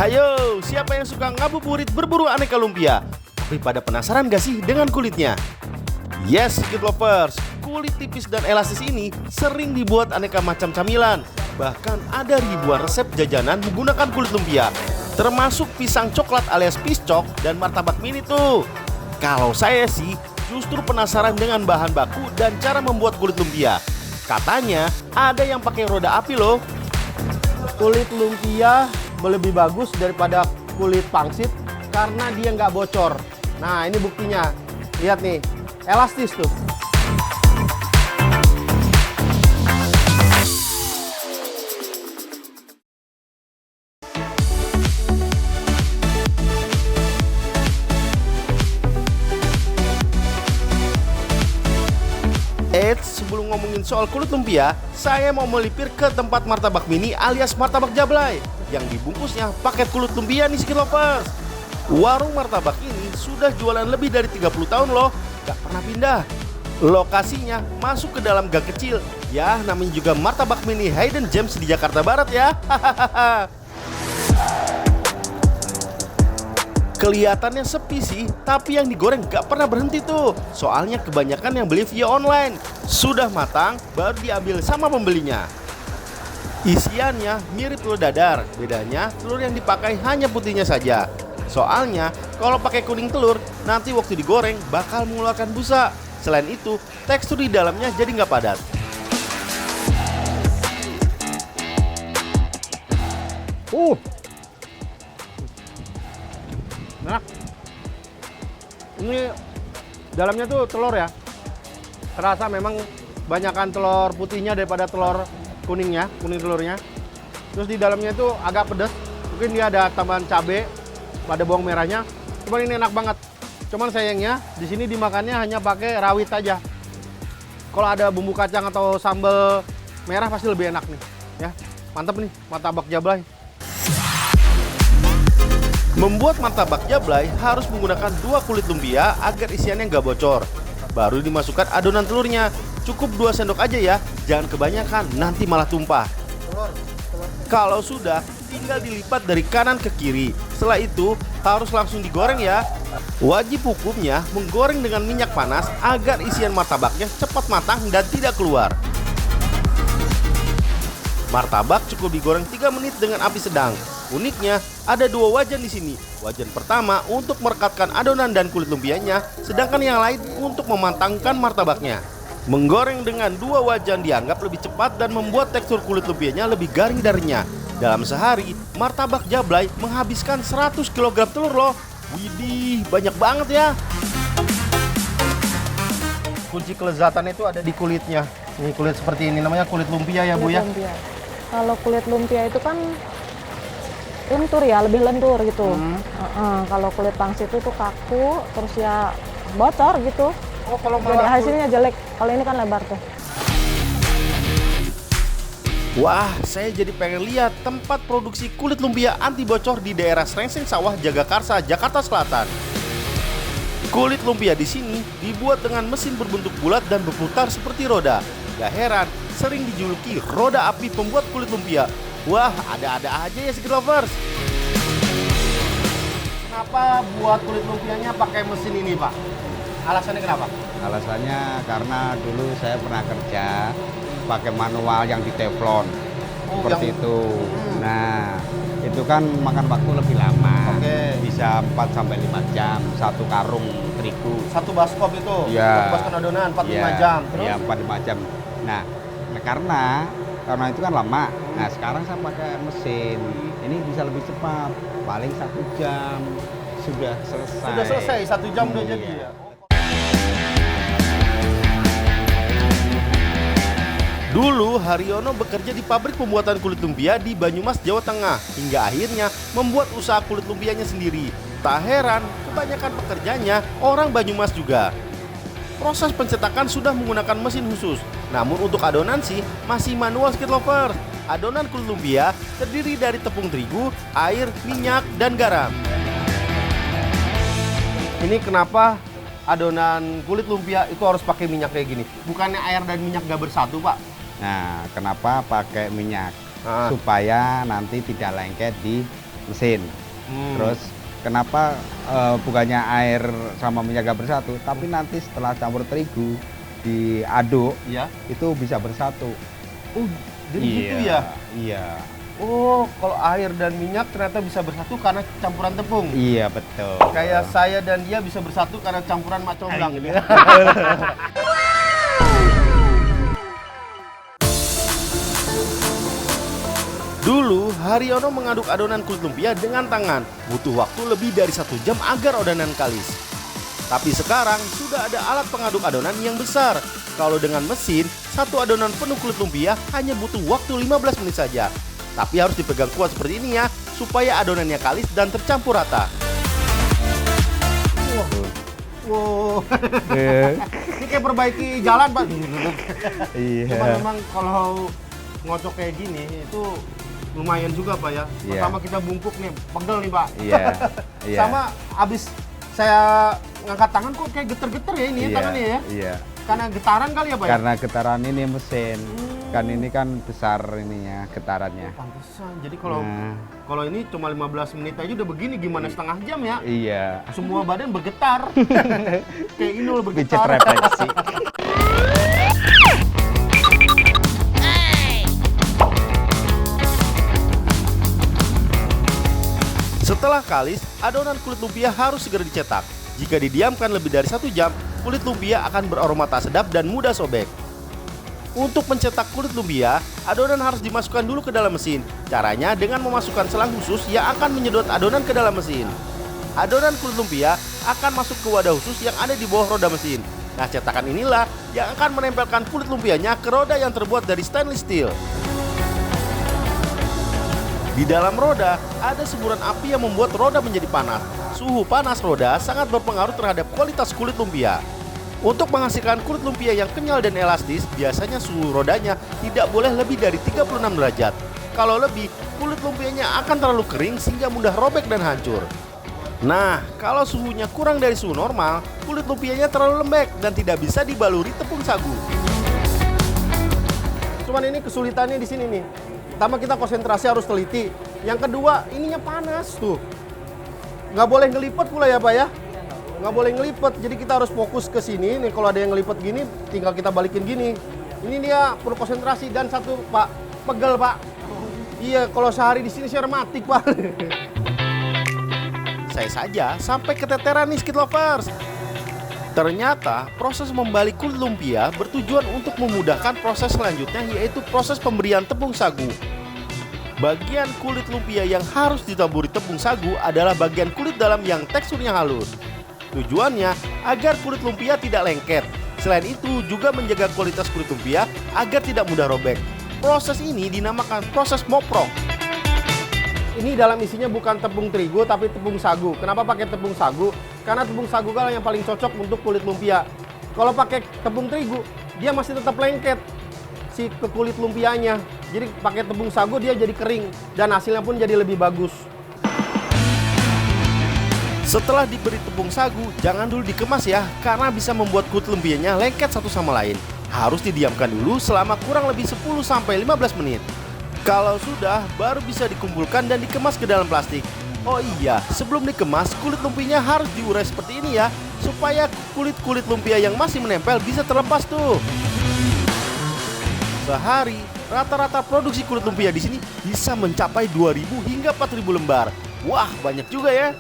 Hayo, siapa yang suka ngabuburit berburu aneka lumpia? Tapi pada penasaran gak sih dengan kulitnya? Yes, Skid Lovers, kulit tipis dan elastis ini sering dibuat aneka macam camilan. Bahkan ada ribuan resep jajanan menggunakan kulit lumpia, termasuk pisang coklat alias piscok dan martabak mini tuh. Kalau saya sih justru penasaran dengan bahan baku dan cara membuat kulit lumpia. Katanya ada yang pakai roda api loh. Kulit lumpia lebih bagus daripada kulit pangsit karena dia nggak bocor. Nah, ini buktinya. Lihat nih, elastis tuh. Eits, sebelum ngomongin soal kulit lumpia, saya mau melipir ke tempat martabak mini alias martabak jablay yang dibungkusnya paket kulit lumpia nih Skid Lovers. Warung martabak ini sudah jualan lebih dari 30 tahun loh, gak pernah pindah. Lokasinya masuk ke dalam gang kecil, ya namanya juga martabak mini Hidden Gems di Jakarta Barat ya. Kelihatannya sepi sih, tapi yang digoreng gak pernah berhenti tuh. Soalnya kebanyakan yang beli via online. Sudah matang, baru diambil sama pembelinya. Isiannya mirip telur dadar, bedanya telur yang dipakai hanya putihnya saja. Soalnya kalau pakai kuning telur, nanti waktu digoreng bakal mengeluarkan busa. Selain itu, tekstur di dalamnya jadi nggak padat. Enak. Ini dalamnya tuh telur ya. Terasa memang banyakan telur putihnya daripada telur kuningnya, kuning telurnya. Terus di dalamnya itu agak pedas. Mungkin dia ada tambahan cabai, ada bawang merahnya. Cuman ini enak banget. Cuman sayangnya di sini dimakannya hanya pakai rawit aja. Kalau ada bumbu kacang atau sambal merah pasti lebih enak nih. Ya, mantap nih martabak jablay. Membuat martabak jablay harus menggunakan 2 kulit lumpia agar isiannya nggak bocor. Baru dimasukkan adonan telurnya. Cukup 2 sendok aja ya, jangan kebanyakan nanti malah tumpah. Kalau sudah, tinggal dilipat dari kanan ke kiri. Setelah itu harus langsung digoreng ya. Wajib hukumnya menggoreng dengan minyak panas agar isian martabaknya cepat matang dan tidak keluar. Martabak cukup digoreng 3 menit dengan api sedang. Uniknya, ada 2 wajan di sini. Wajan pertama untuk merekatkan adonan dan kulit lumpianya, sedangkan yang lain untuk memantangkan martabaknya. Menggoreng dengan 2 wajan dianggap lebih cepat dan membuat tekstur kulit lumpianya lebih garing darinya. Dalam sehari, martabak jablay menghabiskan 100 kg telur loh. Widih, banyak banget ya. Kunci kelezatan itu ada di kulitnya. Ini kulit seperti ini, namanya kulit lumpia ya Bu ya? Lumpia. Kalau kulit lumpia itu kan lentur ya, lebih lentur gitu. Kalau kulit pangsit itu kaku, terus ya bocor gitu. Oh, kalau Jadi hasilnya jelek. Kalau ini kan lebar tuh. Wah, saya jadi pengen lihat tempat produksi kulit lumpia anti bocor di daerah Srengseng Sawah, Jagakarsa, Jakarta Selatan. Kulit lumpia di sini dibuat dengan mesin berbentuk bulat dan berputar seperti roda. Gak heran, sering dijuluki roda api pembuat kulit lumpia. Wah, ada-ada aja ya Skid Lovers. Kenapa buat kulit lumpianya pakai mesin ini Pak? Alasannya kenapa? Alasannya karena dulu saya pernah kerja pakai manual yang di teflon, seperti itu. Nah, itu kan makan waktu lebih lama. Bisa 4-5 jam, 1 karung terigu. 1 baskop itu? Iya. 1 baskop adonan, 4-5 jam. Terus? Iya, 4-5 jam. Nah, karena itu kan lama. Nah, sekarang saya pakai mesin. Ini bisa lebih cepat. Paling 1 jam sudah selesai. Sudah selesai, 1 jam udah jadi ya? Dulu Haryono bekerja di pabrik pembuatan kulit lumpia di Banyumas, Jawa Tengah, hingga akhirnya membuat usaha kulit lumpianya sendiri. Tak heran, kebanyakan pekerjanya orang Banyumas juga. Proses pencetakan sudah menggunakan mesin khusus. Namun untuk adonan sih masih manual Skid Lovers. Adonan kulit lumpia terdiri dari tepung terigu, air, minyak, dan garam. Ini kenapa adonan kulit lumpia itu harus pakai minyak kayak gini? Bukannya air dan minyak gak bersatu Pak? Nah, kenapa pakai minyak? Supaya nanti tidak lengket di mesin. Terus kenapa bukannya air sama minyak nggak bersatu, tapi nanti setelah campur terigu diaduk, Iya. itu bisa bersatu. Oh, jadi gitu ya? Iya. Oh, kalau air dan minyak ternyata bisa bersatu karena campuran tepung. Iya, betul. Kayak saya dan dia bisa bersatu karena campuran mak comblang gitu ya. Dulu, Haryono mengaduk adonan kulit lumpia dengan tangan. Butuh waktu lebih dari 1 jam agar adonan kalis. Tapi sekarang sudah ada alat pengaduk adonan yang besar. Kalau dengan mesin, satu adonan penuh kulit lumpia hanya butuh waktu 15 menit saja. Tapi harus dipegang kuat seperti ini ya, supaya adonannya kalis dan tercampur rata. Wow. Ini kayak perbaiki jalan, Pak. Iya. Cuma memang kalau ngocok kayak gini itu lumayan juga, Pak ya. Iya. Pertama kita bungkuk nih, pegel nih, Pak. Iya. Iya. Sama abis saya ngangkat tangan kok kayak geter-geter ya ini Iya. tangannya ya. Iya. Karena getaran kali ya, Pak ya? Karena getaran ini mesin. Kan ini kan besar ininya getarannya. Pantesan. Jadi kalau Nah. kalau ini cuma 15 menit aja udah begini, gimana setengah jam ya? Iya. Semua badan bergetar. Kayak Inul Pijat bergetar. refleksi. Setelah kalis, adonan kulit lumpia harus segera dicetak. Jika didiamkan lebih dari 1 jam, kulit lumpia akan beraroma tak sedap dan mudah sobek. Untuk mencetak kulit lumpia, adonan harus dimasukkan dulu ke dalam mesin. Caranya dengan memasukkan selang khusus yang akan menyedot adonan ke dalam mesin. Adonan kulit lumpia akan masuk ke wadah khusus yang ada di bawah roda mesin. Nah, cetakan inilah yang akan menempelkan kulit lumpianya ke roda yang terbuat dari stainless steel. Di dalam roda, ada semburan api yang membuat roda menjadi panas. Suhu panas roda sangat berpengaruh terhadap kualitas kulit lumpia. Untuk menghasilkan kulit lumpia yang kenyal dan elastis, biasanya suhu rodanya tidak boleh lebih dari 36 derajat. Kalau lebih, kulit lumpianya akan terlalu kering sehingga mudah robek dan hancur. Nah, kalau suhunya kurang dari suhu normal, kulit lumpianya terlalu lembek dan tidak bisa dibaluri tepung sagu. Cuman ini kesulitannya di sini nih. Pertama kita konsentrasi harus teliti. Yang kedua, ininya panas tuh. Nggak boleh ngelipet pula ya, Pak ya? Nggak boleh ngelipet, jadi kita harus fokus ke sini. Nih kalau ada yang ngelipet gini, tinggal kita balikin gini. Ini dia perlu konsentrasi. Dan satu, Pak, pegel, Pak. Iya, kalau sehari di sini saya rematik, Pak. Saya saja sampai keteteran nih Skid Lovers. Ternyata proses membalik kulit lumpia bertujuan untuk memudahkan proses selanjutnya, yaitu proses pemberian tepung sagu. Bagian kulit lumpia yang harus ditaburi tepung sagu adalah bagian kulit dalam yang teksturnya halus. Tujuannya agar kulit lumpia tidak lengket. Selain itu juga menjaga kualitas kulit lumpia agar tidak mudah robek. Proses ini dinamakan proses moprok. Ini dalam isinya bukan tepung terigu tapi tepung sagu. Kenapa pakai tepung sagu? Karena tepung sagu kan yang paling cocok untuk kulit lumpia. Kalau pakai tepung terigu, dia masih tetap lengket si ke kulit lumpianya. Jadi pakai tepung sagu dia jadi kering dan hasilnya pun jadi lebih bagus. Setelah diberi tepung sagu, jangan dulu dikemas ya, karena bisa membuat kulit lumpianya lengket satu sama lain. Harus didiamkan dulu selama kurang lebih 10-15 menit. Kalau sudah, baru bisa dikumpulkan dan dikemas ke dalam plastik. Oh iya, sebelum dikemas, kulit lumpianya harus diurai seperti ini ya, supaya kulit-kulit lumpia yang masih menempel bisa terlepas tuh. Sehari, rata-rata produksi kulit lumpia di sini bisa mencapai 2.000 hingga 4.000 lembar. Wah, banyak juga ya.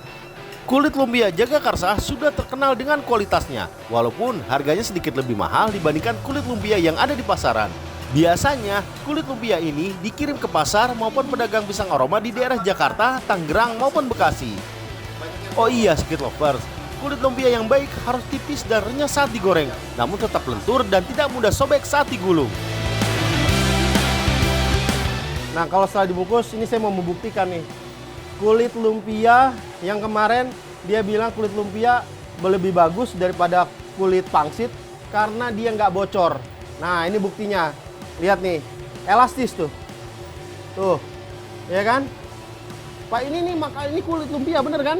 Kulit lumpia Jagakarsa sudah terkenal dengan kualitasnya, walaupun harganya sedikit lebih mahal dibandingkan kulit lumpia yang ada di pasaran. Biasanya, kulit lumpia ini dikirim ke pasar maupun pedagang pisang aroma di daerah Jakarta, Tangerang maupun Bekasi. Oh iya, Skid Lovers, kulit lumpia yang baik harus tipis dan renyah saat digoreng, namun tetap lentur dan tidak mudah sobek saat digulung. Nah, kalau setelah dibungkus, ini saya mau membuktikan nih. Kulit lumpia yang kemarin dia bilang kulit lumpia lebih bagus daripada kulit pangsit karena dia nggak bocor. Nah, ini buktinya. Lihat nih, elastis tuh. Tuh, ya kan? Pak, ini kulit lumpia bener kan?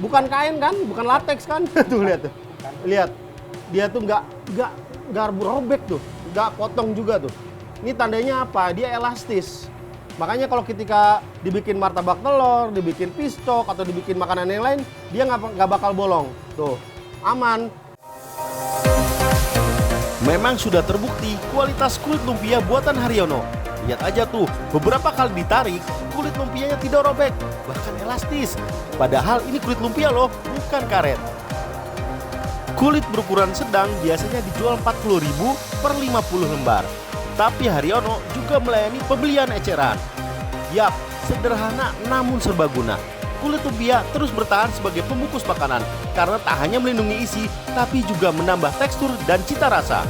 Bukan kain kan? Bukan latex kan? Tuh lihat tuh. Lihat. Dia tuh nggak robek tuh. Nggak potong juga tuh. Ini tandanya apa? Dia elastis. Makanya kalau ketika dibikin martabak telur, dibikin pistok, atau dibikin makanan yang lain, dia nggak bakal bolong. Tuh, aman. Memang sudah terbukti kualitas kulit lumpia buatan Haryono. Lihat aja tuh, beberapa kali ditarik, kulit lumpianya tidak robek, bahkan elastis. Padahal ini kulit lumpia loh, bukan karet. Kulit berukuran sedang biasanya dijual 40.000 per 50 lembar. Tapi Haryono juga melayani pembelian eceran. Yap, sederhana namun serbaguna. Kulit lumpia terus bertahan sebagai pembungkus makanan karena tak hanya melindungi isi, tapi juga menambah tekstur dan cita rasa.